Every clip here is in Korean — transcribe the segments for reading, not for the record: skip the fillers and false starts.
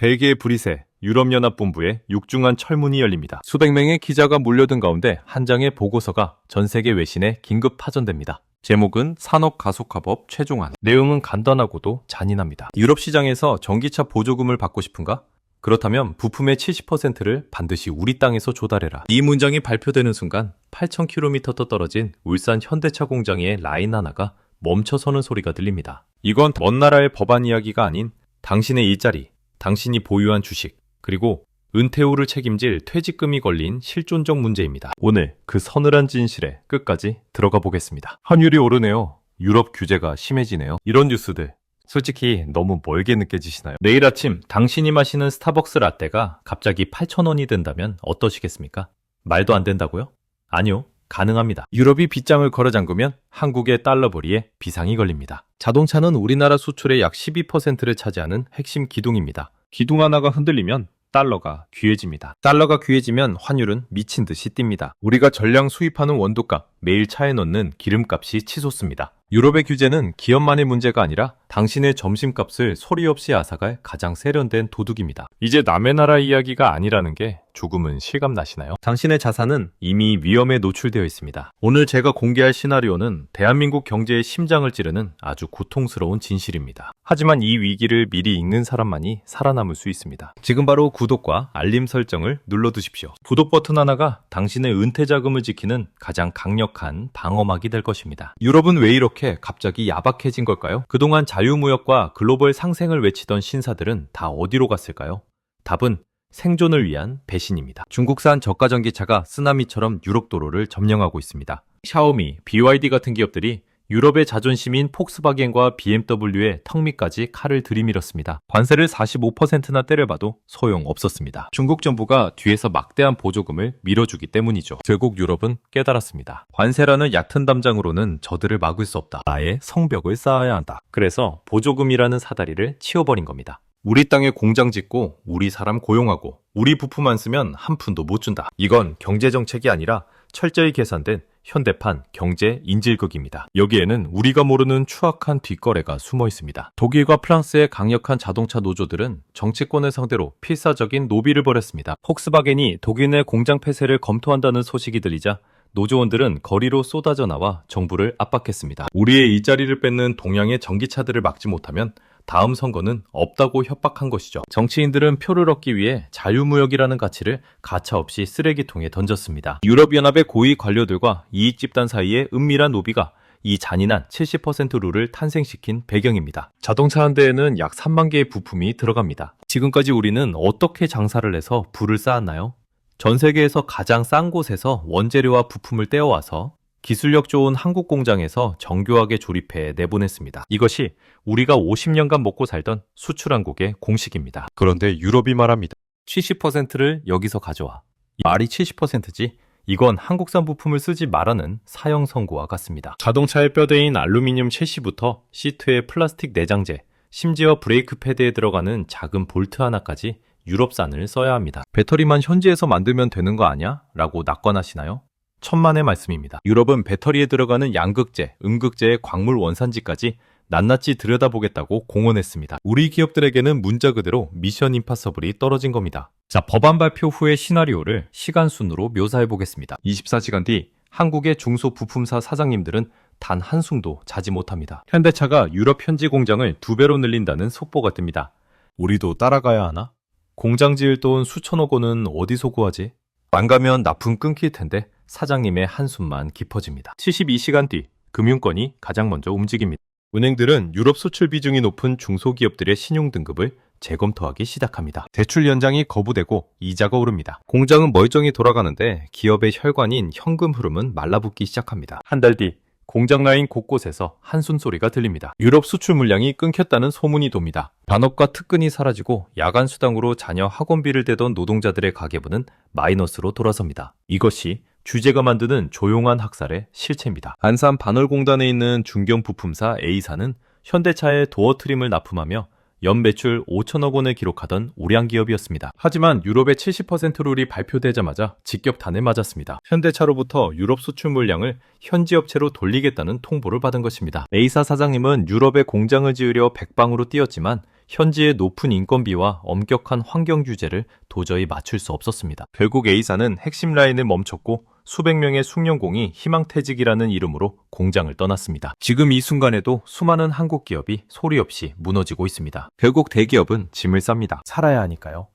벨기에 브뤼셀 유럽연합본부에 육중한 철문이 열립니다. 수백 명의 기자가 몰려든 가운데 한 장의 보고서가 전 세계 외신에 긴급 파전됩니다. 제목은 산업가속화법 최종안. 내용은 간단하고도 잔인합니다. 유럽 시장에서 전기차 보조금을 받고 싶은가? 그렇다면 부품의 70%를 반드시 우리 땅에서 조달해라. 이 문장이 발표되는 순간 8,000km 떨어진 울산 현대차 공장의 라인 하나가 멈춰서는 소리가 들립니다. 이건 먼 나라의 법안 이야기가 아닌 당신의 일자리, 당신이 보유한 주식, 그리고 은퇴 후를 책임질 퇴직금이 걸린 실존적 문제입니다. 오늘 그 서늘한 진실에 끝까지 들어가 보겠습니다. 환율이 오르네요. 유럽 규제가 심해지네요. 이런 뉴스들 솔직히 너무 멀게 느껴지시나요? 내일 아침 당신이 마시는 스타벅스 라떼가 갑자기 8,000원이 된다면 어떠시겠습니까? 말도 안 된다고요? 아니요. 가능합니다. 유럽이 빗장을 걸어 잠그면 한국의 달러벌이에 비상이 걸립니다. 자동차는 우리나라 수출의 약 12%를 차지하는 핵심 기둥입니다. 기둥 하나가 흔들리면 달러가 귀해집니다. 달러가 귀해지면 환율은 미친 듯이 뜁니다. 우리가 전량 수입하는 원두값, 매일 차에 넣는 기름값이 치솟습니다. 유럽의 규제는 기업만의 문제가 아니라 당신의 점심값을 소리 없이 앗아갈 가장 세련된 도둑입니다. 이제 남의 나라 이야기가 아니라는 게 조금은 실감나시나요? 당신의 자산은 이미 위험에 노출되어 있습니다. 오늘 제가 공개할 시나리오는 대한민국 경제의 심장을 찌르는 아주 고통스러운 진실입니다. 하지만 이 위기를 미리 읽는 사람만이 살아남을 수 있습니다. 지금 바로 구독과 알림 설정을 눌러두십시오. 구독 버튼 하나가 당신의 은퇴 자금을 지키는 가장 강력한 방어막이 될 것입니다. 유럽은 왜 이렇게 갑자기 야박해진 걸까요? 그동안 자유무역과 글로벌 상생을 외치던 신사들은 다 어디로 갔을까요? 답은 생존을 위한 배신입니다. 중국산 저가 전기차가 쓰나미처럼 유럽 도로를 점령하고 있습니다. 샤오미, BYD 같은 기업들이 유럽의 자존심인 폭스바겐과 BMW의 턱 밑까지 칼을 들이밀었습니다. 관세를 45%나 때려봐도 소용없었습니다. 중국 정부가 뒤에서 막대한 보조금을 밀어주기 때문이죠. 결국 유럽은 깨달았습니다. 관세라는 얕은 담장으로는 저들을 막을 수 없다. 나의 성벽을 쌓아야 한다. 그래서 보조금이라는 사다리를 치워버린 겁니다. 우리 땅에 공장 짓고 우리 사람 고용하고 우리 부품 안 쓰면 한 푼도 못 준다. 이건 경제정책이 아니라 철저히 계산된 현대판 경제 인질극입니다. 여기에는 우리가 모르는 추악한 뒷거래가 숨어 있습니다. 독일과 프랑스의 강력한 자동차 노조들은 정치권을 상대로 필사적인 노비를 벌였습니다. 폭스바겐이 독일 내 공장 폐쇄를 검토한다는 소식이 들리자 노조원들은 거리로 쏟아져 나와 정부를 압박했습니다. 우리의 일자리를 뺏는 동양의 전기차들을 막지 못하면 다음 선거는 없다고 협박한 것이죠. 정치인들은 표를 얻기 위해 자유무역이라는 가치를 가차없이 쓰레기통에 던졌습니다. 유럽연합의 고위 관료들과 이익집단 사이의 은밀한 노비가 이 잔인한 70% 룰을 탄생시킨 배경입니다. 자동차 한 대에는 약 3만 개의 부품이 들어갑니다. 지금까지 우리는 어떻게 장사를 해서 부를 쌓았나요? 전 세계에서 가장 싼 곳에서 원재료와 부품을 떼어와서 기술력 좋은 한국 공장에서 정교하게 조립해 내보냈습니다. 이것이 우리가 50년간 먹고 살던 수출한국의 공식입니다. 그런데 유럽이 말합니다. 70%를 여기서 가져와. 말이 70%지? 이건 한국산 부품을 쓰지 말라는 사형 선고와 같습니다. 자동차의 뼈대인 알루미늄 셰시부터 시트의 플라스틱 내장재, 심지어 브레이크 패드에 들어가는 작은 볼트 하나까지 유럽산을 써야 합니다. 배터리만 현지에서 만들면 되는 거 아니야? 라고 낙관하시나요? 천만의 말씀입니다. 유럽은 배터리에 들어가는 양극재, 음극재의 광물 원산지까지 낱낱이 들여다보겠다고 공언했습니다. 우리 기업들에게는 문자 그대로 미션 임파서블이 떨어진 겁니다. 자, 법안 발표 후의 시나리오를 시간 순으로 묘사해 보겠습니다. 24시간 뒤 한국의 중소부품사 사장님들은 단 한숨도 자지 못합니다. 현대차가 유럽 현지 공장을 2배로 늘린다는 속보가 뜹니다. 우리도 따라가야 하나? 공장 지을 돈 수천억 원은 어디서 구하지? 안 가면 납품 끊길 텐데 사장님의 한숨만 깊어집니다. 72시간 뒤 금융권이 가장 먼저 움직입니다. 은행들은 유럽 수출 비중이 높은 중소기업들의 신용등급을 재검토하기 시작합니다. 대출 연장이 거부되고 이자가 오릅니다. 공장은 멀쩡히 돌아가는데 기업의 혈관인 현금 흐름은 말라붙기 시작합니다. 한 달 뒤 공장 라인 곳곳에서 한숨 소리가 들립니다. 유럽 수출 물량이 끊겼다는 소문이 돕니다. 반업과 특근이 사라지고 야간 수당으로 자녀 학원비를 대던 노동자들의 가계부는 마이너스로 돌아섭니다. 이것이 주제가 만드는 조용한 학살의 실체입니다. 안산 반월공단에 있는 중견 부품사 A사는 현대차에 도어 트림을 납품하며 연 매출 5천억 원을 기록하던 우량 기업이었습니다. 하지만 유럽의 70% 룰이 발표되자마자 직격탄을 맞았습니다. 현대차로부터 유럽 수출 물량을 현지 업체로 돌리겠다는 통보를 받은 것입니다. A사 사장님은 유럽에 공장을 지으려 백방으로 뛰었지만 현지의 높은 인건비와 엄격한 환경 규제를 도저히 맞출 수 없었습니다. 결국 A사는 핵심 라인을 멈췄고 수백 명의 숙련공이 희망퇴직이라는 이름으로 공장을 떠났습니다. 지금 이 순간에도 수많은 한국 기업이 소리 없이 무너지고 있습니다. 결국 대기업은 짐을 쌉니다. 살아야 하니까요.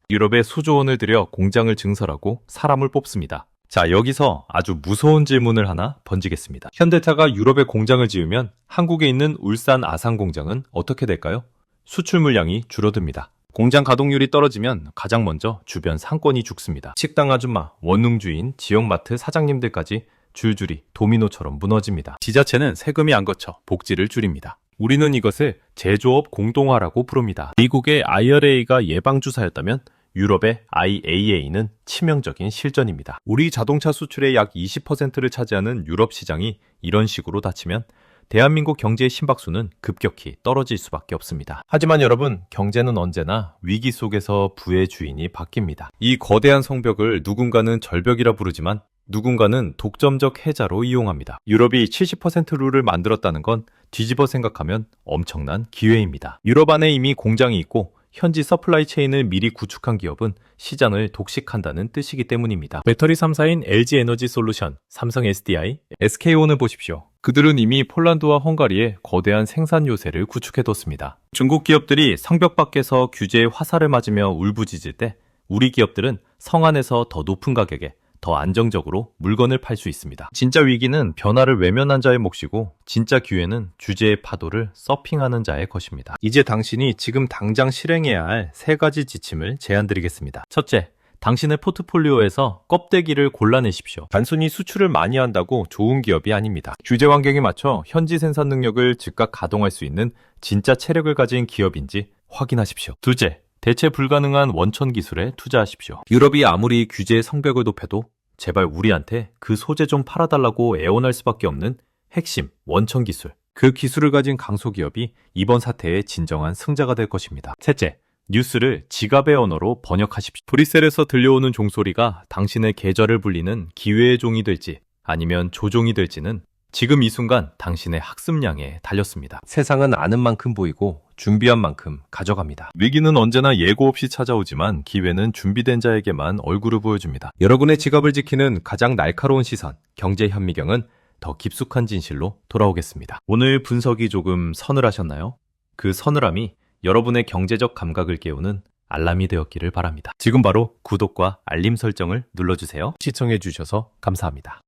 유럽에 수조 원을 들여 공장을 증설하고 사람을 뽑습니다. 자, 여기서 아주 무서운 질문을 하나 던지겠습니다. 현대차가 유럽에 공장을 지으면 한국에 있는 울산 아산 공장은 어떻게 될까요? 수출 물량이 줄어듭니다. 공장 가동률이 떨어지면 가장 먼저 주변 상권이 죽습니다. 식당 아줌마, 원룸 주인, 지역마트 사장님들까지 줄줄이 도미노처럼 무너집니다. 지자체는 세금이 안 거쳐 복지를 줄입니다. 우리는 이것을 제조업 공동화라고 부릅니다. 미국의 IRA가 예방주사였다면 유럽의 IAA는 치명적인 실전입니다. 우리 자동차 수출의 약 20%를 차지하는 유럽 시장이 이런 식으로 닫히면 대한민국 경제의 심박수는 급격히 떨어질 수밖에 없습니다. 하지만 여러분, 경제는 언제나 위기 속에서 부의 주인이 바뀝니다. 이 거대한 성벽을 누군가는 절벽이라 부르지만 누군가는 독점적 해자로 이용합니다. 유럽이 70% 룰을 만들었다는 건 뒤집어 생각하면 엄청난 기회입니다. 유럽 안에 이미 공장이 있고 현지 서플라이 체인을 미리 구축한 기업은 시장을 독식한다는 뜻이기 때문입니다. 배터리 3사인 LG 에너지 솔루션, 삼성 SDI, SK온을 보십시오. 그들은 이미 폴란드와 헝가리에 거대한 생산 요새를 구축해뒀습니다. 중국 기업들이 성벽 밖에서 규제의 화살을 맞으며 울부짖을 때 우리 기업들은 성 안에서 더 높은 가격에 더 안정적으로 물건을 팔 수 있습니다. 진짜 위기는 변화를 외면한 자의 몫이고 진짜 기회는 주제의 파도를 서핑하는 자의 것입니다. 이제 당신이 지금 당장 실행해야 할 3가지 지침을 제안드리겠습니다. 첫째, 당신의 포트폴리오에서 껍데기를 골라내십시오. 단순히 수출을 많이 한다고 좋은 기업이 아닙니다. 규제 환경에 맞춰 현지 생산 능력을 즉각 가동할 수 있는 진짜 체력을 가진 기업인지 확인하십시오. 둘째, 대체 불가능한 원천 기술에 투자하십시오. 유럽이 아무리 규제의 성벽을 높여도 제발 우리한테 그 소재 좀 팔아달라고 애원할 수밖에 없는 핵심 원천 기술. 그 기술을 가진 강소기업이 이번 사태의 진정한 승자가 될 것입니다. 셋째, 뉴스를 지갑의 언어로 번역하십시오. 브뤼셀에서 들려오는 종소리가 당신의 계절을 불리는 기회의 종이 될지 아니면 조종이 될지는 지금 이 순간 당신의 학습량에 달렸습니다. 세상은 아는 만큼 보이고 준비한 만큼 가져갑니다. 위기는 언제나 예고 없이 찾아오지만 기회는 준비된 자에게만 얼굴을 보여줍니다. 여러분의 지갑을 지키는 가장 날카로운 시선, 경제 현미경은 더 깊숙한 진실로 돌아오겠습니다. 오늘 분석이 조금 서늘하셨나요? 그 서늘함이 여러분의 경제적 감각을 깨우는 알람이 되었기를 바랍니다. 지금 바로 구독과 알림 설정을 눌러주세요. 시청해주셔서 감사합니다.